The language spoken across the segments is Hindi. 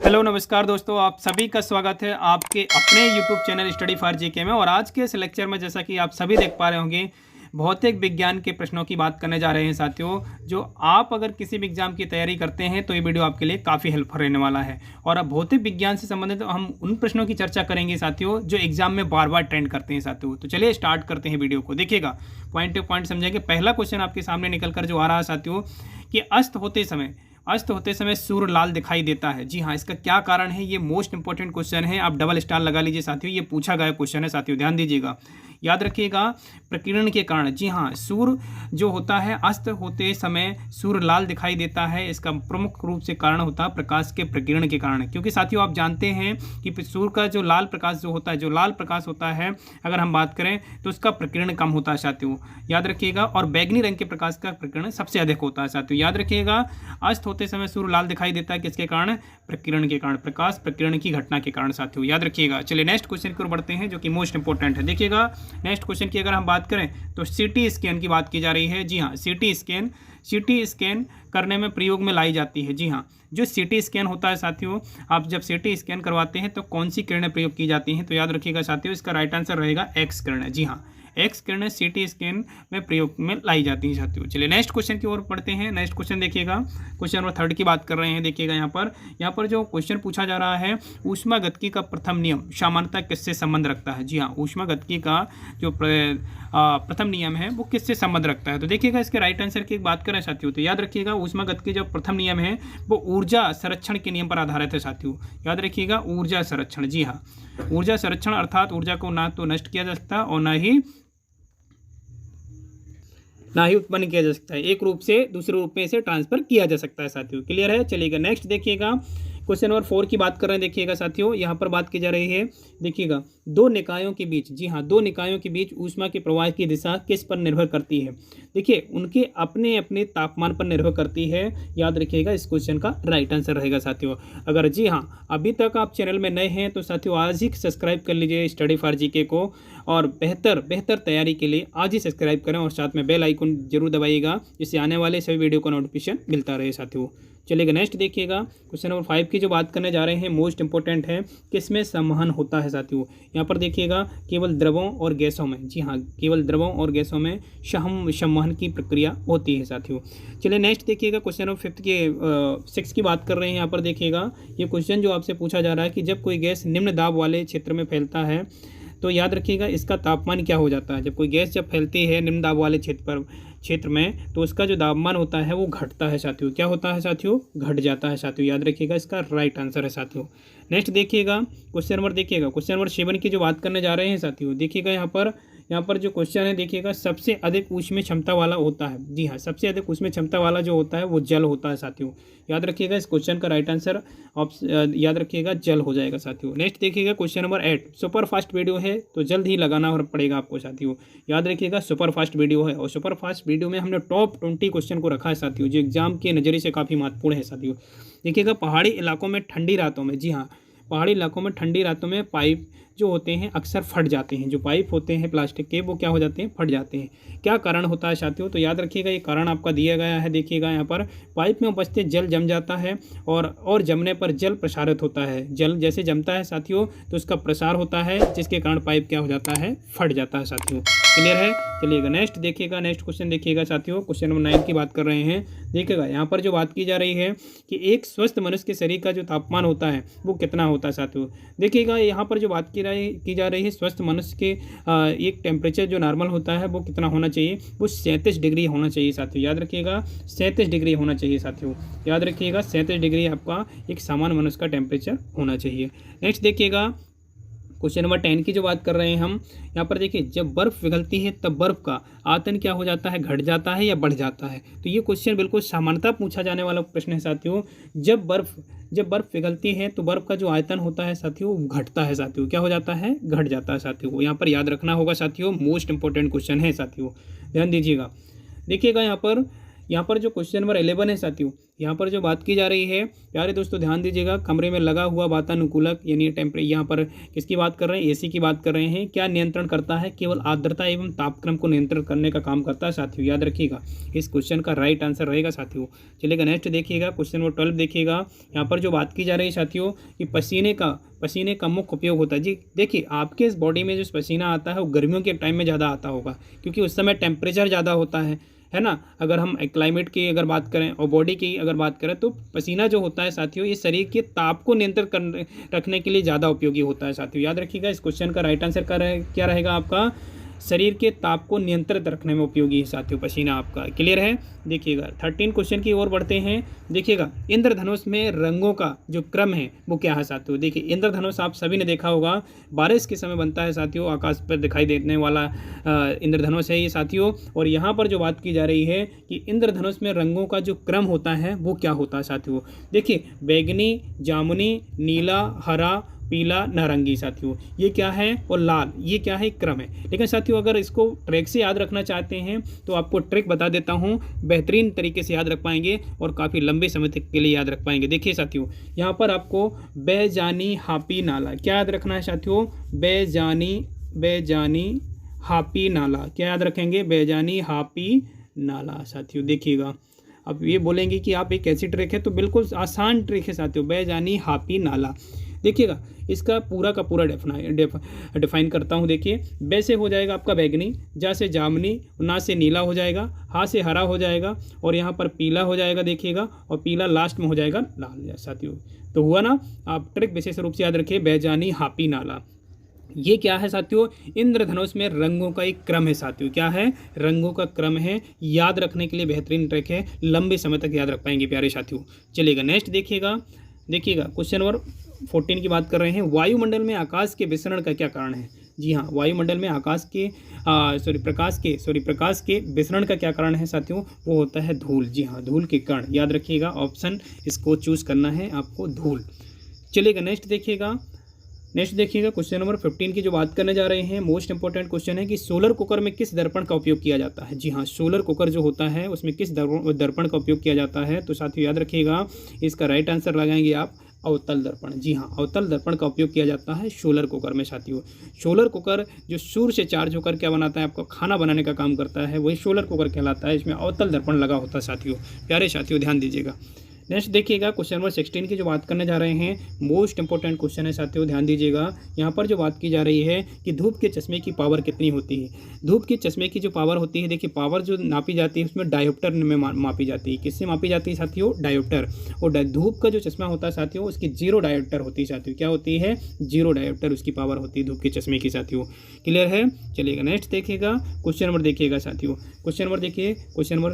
हेलो नमस्कार दोस्तों, आप सभी का स्वागत है आपके अपने YouTube channel study for GK में। और आज के इस लेक्चर में जैसा कि आप सभी देख पा रहे होंगे, भौतिक विज्ञान के प्रश्नों की बात करने जा रहे हैं साथियों। जो आप अगर किसी भी एग्जाम की तैयारी करते हैं तो ये वीडियो आपके लिए काफ़ी हेल्पफुल रहने वाला है। और अब भौतिक विज्ञान से संबंधित हम उन प्रश्नों की चर्चा करेंगे साथियों जो एग्जाम में बार बार ट्रेंड करते हैं साथियों। तो चलिए स्टार्ट करते हैं वीडियो को। देखिएगा, पॉइंट टू पॉइंट समझेंगे। पहला क्वेश्चन आपके सामने निकल कर जो आ रहा है साथियों कि अस्त होते समय सूर्य लाल दिखाई देता है। जी हाँ, इसका क्या कारण है? ये मोस्ट इंपॉर्टेंट क्वेश्चन है। आप डबल स्टार लगा लीजिए साथियों, ये पूछा गया क्वेश्चन है साथियों, ध्यान दीजिएगा, याद रखिएगा। प्रकीर्णन के कारण, जी हाँ, सूर्य जो होता है अस्त होते समय सूर्य लाल दिखाई देता है। इसका प्रमुख रूप से कारण होता है प्रकाश के प्रकीर्णन के कारण, क्योंकि साथियों आप जानते हैं कि सूर्य का जो लाल प्रकाश जो लाल प्रकाश होता है, अगर हम बात करें तो उसका प्रकीर्णन कम होता है साथियों, याद रखिएगा। और बैगनी रंग के प्रकाश का प्रकीर्णन सबसे अधिक होता है साथियों, याद रखिएगा। अस्त होते समय सूर्य लाल दिखाई देता है, किसके कारण? प्रकीर्णन के कारण, प्रकाश प्रकीर्णन की घटना के कारण साथियों, याद रखिएगा। चलिए नेक्स्ट क्वेश्चन की ओर बढ़ते हैं जो कि मोस्ट इंपॉर्टेंट है। देखिएगा, नेक्स्ट क्वेश्चन की अगर हम बात करें तो सीटी स्कैन की बात की जा रही है। जी हाँ, सीटी स्कैन करने में प्रयोग में लाई जाती है। जी हाँ, जो सीटी स्कैन होता है साथियों, आप जब सीटी स्कैन करवाते हैं तो कौन सी किरणें प्रयोग की जाती हैं? तो याद रखिएगा साथियों, इसका राइट आंसर रहेगा एक्स किरणें। जी हाँ, एक्स किरणें सीटी स्कैन में प्रयोग में लाई जाती हैं साथियों। चलिए नेक्स्ट क्वेश्चन की ओर पढ़ते हैं। नेक्स्ट क्वेश्चन देखिएगा, क्वेश्चन नंबर 3 की बात कर रहे हैं। देखिएगा यहाँ पर जो क्वेश्चन पूछा जा रहा है, ऊष्मागतिकी का प्रथम नियम सामान्यतः किससे संबंध रखता है? जी हाँ, ऊष्मागतिकी का जो प्रथम नियम है वो किससे संबंध रखता है? तो देखिएगा, इसके राइट आंसर की बात करें साथियों तो याद रखिएगा, ऊष्मागतिकी जो प्रथम नियम है वो ऊर्जा संरक्षण के नियम पर आधारित है साथियों, याद रखिएगा। ऊर्जा संरक्षण, जी हाँ, ऊर्जा संरक्षण अर्थात ऊर्जा को ना तो नष्ट किया जा सकता और ना ही उत्पन्न किया जा सकता है, एक रूप से दूसरे रूप में इसे ट्रांसफर किया जा सकता है साथियों। क्लियर है? चलिएगा नेक्स्ट देखिएगा, क्वेश्चन नंबर 4 की बात कर रहे हैं। देखिएगा साथियों, यहाँ पर बात की जा रही है, देखिएगा, दो निकायों के बीच, जी हाँ, दो निकायों के बीच ऊष्मा के प्रवाह की दिशा किस पर निर्भर करती है? देखिए, उनके अपने अपने तापमान पर निर्भर करती है, याद रखिएगा। इस क्वेश्चन का राइट आंसर रहेगा साथियों। अगर जी हाँ अभी तक आप चैनल में नए हैं तो साथियों आज ही सब्सक्राइब कर लीजिए स्टडी फॉर जीके को, और बेहतर तैयारी के लिए आज ही सब्सक्राइब करें और साथ में बेल आइकन जरूर दबाइएगा, जिससे आने वाले सभी वीडियो का नोटिफिकेशन मिलता रहे साथियों। चलिएगा नेक्स्ट देखिएगा, क्वेश्चन नंबर 5 की जो बात करने जा रहे हैं, मोस्ट इंपॉर्टेंट है, किसमें संवहन होता है साथियों? यहाँ पर देखिएगा, केवल द्रवों और गैसों में, जी हाँ, केवल द्रवों और गैसों में संवहन की प्रक्रिया होती है साथियों। चलिए नेक्स्ट देखिएगा, क्वेश्चन नंबर 6 की बात कर रहे हैं। यहाँ पर देखिएगा, ये क्वेश्चन जो आपसे पूछा जा रहा है कि जब कोई गैस निम्न दाब वाले क्षेत्र में फैलता है तो याद रखिएगा इसका तापमान क्या हो जाता है? जब कोई गैस फैलती है निम्न दाब वाले क्षेत्र में तो उसका जो तापमान होता है वो घटता है साथियों। क्या होता है साथियों? घट जाता है साथियों, याद रखिएगा। इसका राइट आंसर है साथियों। नेक्स्ट देखिएगा, क्वेश्चन नंबर 7 की जो बात करने जा रहे हैं साथियों। देखिएगा, यहाँ पर जो क्वेश्चन है, देखिएगा, सबसे अधिक ऊष्मीय क्षमता वाला होता है। जी हाँ, सबसे अधिक ऊष्मीय क्षमता वाला जो होता है वो जल होता है साथियों, याद रखिएगा। इस क्वेश्चन का राइट आंसर याद रखिएगा जल हो जाएगा साथियों। नेक्स्ट देखिएगा, question number 8, super fast video है तो जल्द ही लगाना पड़ेगा आपको साथियों, याद रखिएगा। सुपर फास्ट वीडियो है और सुपर फास्ट वीडियो में हमने टॉप 20 क्वेश्चन को रखा है साथियों, जो एग्जाम के नज़रिए से काफ़ी महत्वपूर्ण है साथियों। देखिएगा, पहाड़ी इलाकों में ठंडी रातों में, जी हाँ, पहाड़ी इलाकों में ठंडी रातों में पाइप जो होते हैं अक्सर फट जाते हैं। जो पाइप होते हैं प्लास्टिक के वो क्या हो जाते हैं? फट जाते हैं। क्या कारण होता है साथियों? तो याद रखिएगा, ये कारण आपका दिया गया है। देखिएगा, यहाँ पर पाइप में उपस्थित जल जम जाता है और जमने पर जल प्रसारित होता है। जल जैसे जमता है साथियों तो उसका प्रसार होता है, जिसके कारण पाइप क्या हो जाता है? फट जाता है साथियों। क्लियर है? चलिएगा नेक्स्ट देखिएगा, नेक्स्ट क्वेश्चन देखिएगा साथियों, क्वेश्चन नंबर 9 की बात कर रहे हैं। देखिएगा, यहाँ पर जो बात की जा रही है कि एक स्वस्थ मनुष्य के शरीर का जो तापमान होता है वो कितना होता है साथियों। देखिएगा, यहाँ पर जो बात की जा रही है, स्वस्थ मनुष्य के एक टेम्परेचर जो नॉर्मल होता है वो कितना होना चाहिए? वो 37 डिग्री होना चाहिए साथियों, याद रखिएगा। 37 डिग्री होना चाहिए साथियों, याद रखिएगा। 37 डिग्री आपका एक सामान्य मनुष्य का टेम्परेचर होना चाहिए। नेक्स्ट देखिएगा, क्वेश्चन नंबर 10 की जो बात कर रहे हैं हम, यहाँ पर देखिए, जब बर्फ़ पिघलती है तब बर्फ़ का आयतन क्या हो जाता है? घट जाता है या बढ़ जाता है? तो ये क्वेश्चन बिल्कुल सामान्यतः पूछा जाने वाला प्रश्न है साथियों। जब बर्फ़ पिघलती है तो बर्फ़ का जो आयतन होता है साथियों वो घटता है साथियों। क्या हो जाता है? घट जाता है साथियों। यहाँ पर याद रखना होगा साथियों, मोस्ट इंपॉर्टेंट क्वेश्चन है साथियों, ध्यान दीजिएगा। देखिएगा, यहाँ पर यहाँ पर जो क्वेश्चन नंबर 11 है साथियों, यहाँ पर जो बात की जा रही है प्यारे दोस्तों ध्यान दीजिएगा, कमरे में लगा हुआ वातानुकूलक यानी यहाँ पर किसकी बात कर रहे हैं, एसी की बात कर रहे हैं, क्या नियंत्रण करता है, केवल आर्द्रता एवं तापक्रम को नियंत्रण करने का काम करता है साथियों, याद रखिएगा। इस क्वेश्चन का राइट आंसर रहेगा साथियों। चलिएगा नेक्स्ट देखिएगा, क्वेश्चन नंबर 12 देखिएगा। यहाँ पर जो बात की जा रही है साथियों कि पसीने का मुख्य उपयोग होता है। जी देखिए, आपके इस बॉडी में जो पसीना आता है वो गर्मियों के टाइम में ज़्यादा आता होगा, क्योंकि उस समय टेम्परेचर ज़्यादा होता है ना। अगर हम क्लाइमेट की अगर बात करें और बॉडी की अगर बात करें तो पसीना जो होता है साथियों ये शरीर के ताप को नियंत्रित कर रखने के लिए ज़्यादा उपयोगी होता है साथियों, याद रखिएगा। इस क्वेश्चन का राइट आंसर क्या रहेगा आपका, शरीर के ताप को नियंत्रित रखने में उपयोगी है साथियों पसीना आपका। क्लियर है। देखिएगा 13 क्वेश्चन की ओर बढ़ते हैं। देखिएगा इंद्रधनुष में रंगों का जो क्रम है वो क्या है साथियों। देखिए इंद्रधनुष आप सभी ने देखा होगा, बारिश के समय बनता है साथियों, आकाश पर दिखाई देने वाला इंद्रधनुष है ये साथियों। और यहाँ पर जो बात की जा रही है कि इंद्रधनुष में रंगों का जो क्रम होता है वो क्या होता है साथियों। देखिए बैगनी, जामुनी, नीला, हरा, पीला, नारंगी साथियों ये क्या है, और लाल ये क्या है, क्रम है। लेकिन साथियों अगर इसको ट्रिक से याद रखना चाहते हैं तो आपको ट्रिक बता देता हूं, बेहतरीन तरीके से याद रख पाएंगे और काफ़ी लंबे समय तक के लिए याद रख पाएंगे। देखिए साथियों यहाँ पर आपको बेजानी, हापी, नाला क्या याद रखना है साथियों, बेजानी हापी, नाला क्या याद रखेंगे, बेजानी, हापी, नाला साथियों। देखिएगा अब ये बोलेंगे कि आप एक कैसी ट्रिक है, तो बिल्कुल आसान ट्रिक है साथियों, बेजानी, हापी, नाला। देखिएगा इसका पूरा का पूरा डिफाइन करता हूँ। देखिए बे से हो जाएगा आपका बैगनी, जा से जामुनी, ना से नीला हो जाएगा, हा से हरा हो जाएगा, और यहाँ पर पीला हो जाएगा देखिएगा, और पीला लास्ट में हो जाएगा लाल साथियों। तो हुआ ना। आप ट्रिक विशेष रूप से याद रखिए, बेजानी, हापी, नाला ये क्या है साथियों, इंद्रधनुष में रंगों का एक क्रम है साथियों। क्या है, रंगों का क्रम है, याद रखने के लिए बेहतरीन ट्रिक है, लंबे समय तक याद रख पाएंगे प्यारे साथियों। चलिएगा नेक्स्ट देखिएगा क्वेश्चन नंबर 14 की बात कर रहे हैं। वायुमंडल में आकाश के विसरण का क्या कारण है। जी हाँ, वायुमंडल में प्रकाश के विसरण का क्या कारण है साथियों, वो होता है धूल। जी हाँ, धूल के कण, याद रखिएगा ऑप्शन इसको चूज करना है आपको, धूल। चलिएगा नेक्स्ट देखिएगा क्वेश्चन नंबर 15 की जो बात करने जा रहे हैं, मोस्ट इंपॉर्टेंट क्वेश्चन है कि सोलर कुकर में किस दर्पण का उपयोग किया जाता है। जी हाँ, सोलर कुकर जो होता है उसमें किस दर्पण का उपयोग किया जाता है, तो साथियों याद रखिएगा इसका राइट आंसर लगाएंगे आप, अवतल दर्पण। जी हाँ, अवतल दर्पण का उपयोग किया जाता है सोलर कुकर में साथियों। सोलर कुकर जो सूर्य से चार्ज होकर क्या बनाता है, आपका खाना बनाने का काम करता है, वही सोलर कुकर कहलाता है। इसमें अवतल दर्पण लगा होता है साथियों। प्यारे साथियों ध्यान दीजिएगा। नेक्स्ट देखिएगा क्वेश्चन नंबर 16 की जो बात करने जा रहे हैं, मोस्ट इंपॉर्टेंट क्वेश्चन है साथियों, ध्यान दीजिएगा। यहाँ पर जो बात की जा रही है कि धूप के चश्मे की पावर कितनी होती है। धूप के चश्मे की जो पावर होती है, देखिए पावर जो नापी जाती है उसमें डायोप्टर में मापी जाती है। किससे मापी जाती है साथियों, डायोप्टर। और धूप का जो चश्मा होता है साथियों उसकी 0 डायोप्टर होती है साथियों। क्या होती है, 0 डायोप्टर उसकी पावर होती है धूप के चश्मे की साथियों। क्लियर है। चलिएगा नेक्स्ट देखिएगा क्वेश्चन नंबर देखिएगा साथियों। क्वेश्चन नंबर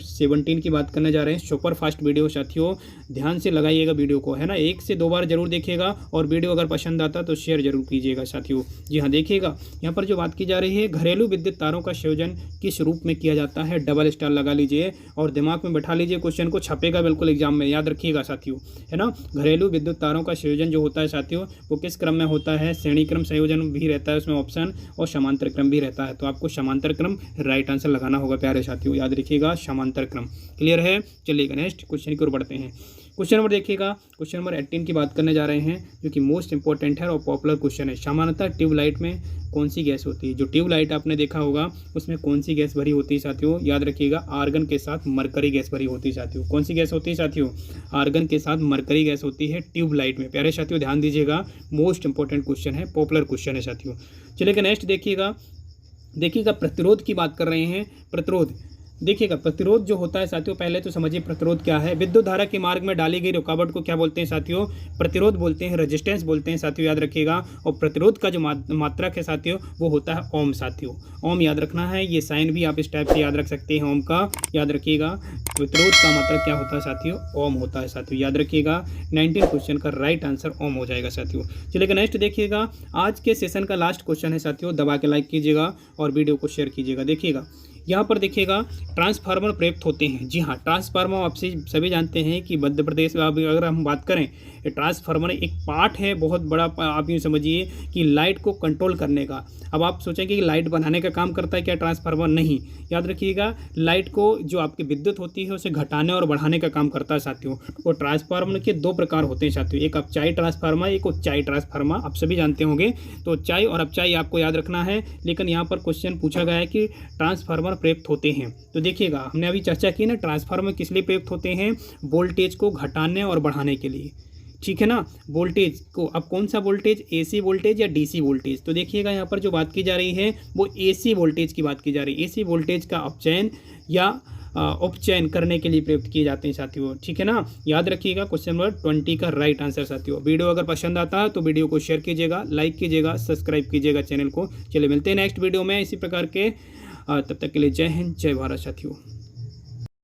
17 की बात करने जा रहे हैं। सुपर फास्ट वीडियो साथियों, ध्यान से लगाइएगा वीडियो को, है ना, 1 से 2 बार जरूर देखिएगा, और वीडियो अगर पसंद आता तो शेयर जरूर कीजिएगा साथियों। जी हाँ, देखिएगा यहाँ पर जो बात की जा रही है, घरेलू विद्युत तारों का संयोजन किस रूप में किया जाता है। डबल स्टार लगा लीजिए और दिमाग में बैठा लीजिए, क्वेश्चन को छपेगा बिल्कुल एग्जाम में, याद रखिएगा साथियों, है ना। घरेलू विद्युत तारों का संयोजन जो होता है साथियों वो किस क्रम में होता है, श्रेणी क्रम संयोजन भी रहता है उसमें ऑप्शन, और समांतर क्रम भी रहता है। तो आपको समांतर क्रम राइट आंसर लगाना होगा प्यारे साथियों, याद रखिएगा समांतर क्रम। क्लियर है। चलिएगा नेक्स्ट क्वेश्चन की ओर बढ़ते हैं। क्वेश्चन नंबर देखिएगा, क्वेश्चन नंबर 18 की बात करने जा रहे हैं, जो कि मोस्ट इंपॉर्टेंट है और पॉपुलर क्वेश्चन है। सामान्यतः ट्यूबलाइट में कौन सी गैस होती है। जो ट्यूबलाइट आपने देखा होगा उसमें कौन सी गैस भरी होती है साथियों, याद रखिएगा आर्गन के साथ मरकरी गैस भरी होती है साथियों। कौन सी गैस होती है साथियों, आर्गन के साथ मरकरी गैस होती है ट्यूबलाइट में। प्यारे साथियों ध्यान दीजिएगा, मोस्ट इंपॉर्टेंट क्वेश्चन है, पॉपुलर क्वेश्चन है साथियों। चलिएगा नेक्स्ट देखिएगा प्रतिरोध की बात कर रहे हैं। प्रतिरोध देखिएगा, प्रतिरोध जो होता है साथियों, पहले तो समझिए प्रतिरोध क्या है। विद्युत धारा के मार्ग में डाली गई रुकावट को क्या बोलते हैं साथियों, प्रतिरोध बोलते हैं, रेजिस्टेंस बोलते हैं साथियों, याद रखिएगा। और प्रतिरोध का जो मात्रक है साथियों वो होता है ओम साथियों। ओम याद रखना है, ये साइन भी आप इस टाइप से याद रख सकते हैं, ओम का याद रखिएगा। प्रतिरोध का मात्रक क्या होता है साथियों, ओम होता है साथियों, याद रखिएगा। 19 क्वेश्चन का राइट आंसर ओम हो जाएगा साथियों। चलिएगा नेक्स्ट देखिएगा, आज के सेशन का लास्ट क्वेश्चन है साथियों, दबा के लाइक कीजिएगा और वीडियो को शेयर कीजिएगा। देखिएगा यहाँ पर देखिएगा ट्रांसफार्मर प्रयुक्त होते हैं। जी हाँ, ट्रांसफार्मर आप सभी जानते हैं कि मध्य प्रदेश में अगर हम बात करें, ट्रांसफार्मर एक पार्ट है बहुत बड़ा, आप यूँ समझिए कि लाइट को कंट्रोल करने का। अब आप सोचेंगे कि लाइट बनाने का काम करता है क्या ट्रांसफार्मर? नहीं, याद रखिएगा लाइट को जो आपकी विद्युत होती है उसे घटाने और बढ़ाने का काम करता है साथियों। और ट्रांसफार्मर के दो प्रकार होते हैं साथियों, एक अपचाई ट्रांसफार्मर, एक उच्चाई ट्रांसफार्मर, आप सभी जानते होंगे। तो उच्चाई और अपचाई आपको याद रखना है, लेकिन यहाँ पर क्वेश्चन पूछा गया है कि ट्रांसफार्मर प्रयुक्त होते हैं। तो देखिएगा हमने अभी चर्चा की ना, ट्रांसफार्मर किस लिए प्रयुक्त होते हैं? वोल्टेज को घटाने और बढ़ाने के लिए, ठीक है ना। वोल्टेज को, अब कौन सा वोल्टेज, एसी वोल्टेज या डीसी वोल्टेज? तो देखिएगा यहाँ पर जो बात की जा रही है वो एसी वोल्टेज की बात की जा रही है। एसी वोल्टेज का अपचयन या उपचयन करने के लिए प्रयुक्त किए जाते हैं साथियों, ठीक है ना। याद रखिएगा क्वेश्चन नंबर 20 का राइट आंसर साथियों। वीडियो अगर पसंद आता है तो वीडियो को शेयर कीजिएगा, लाइक कीजिएगा, सब्सक्राइब कीजिएगा चैनल को। चलिए मिलते हैं नेक्स्ट वीडियो में इसी प्रकार के। तब तक के लिए जय हिंद, जय भारत साथियों।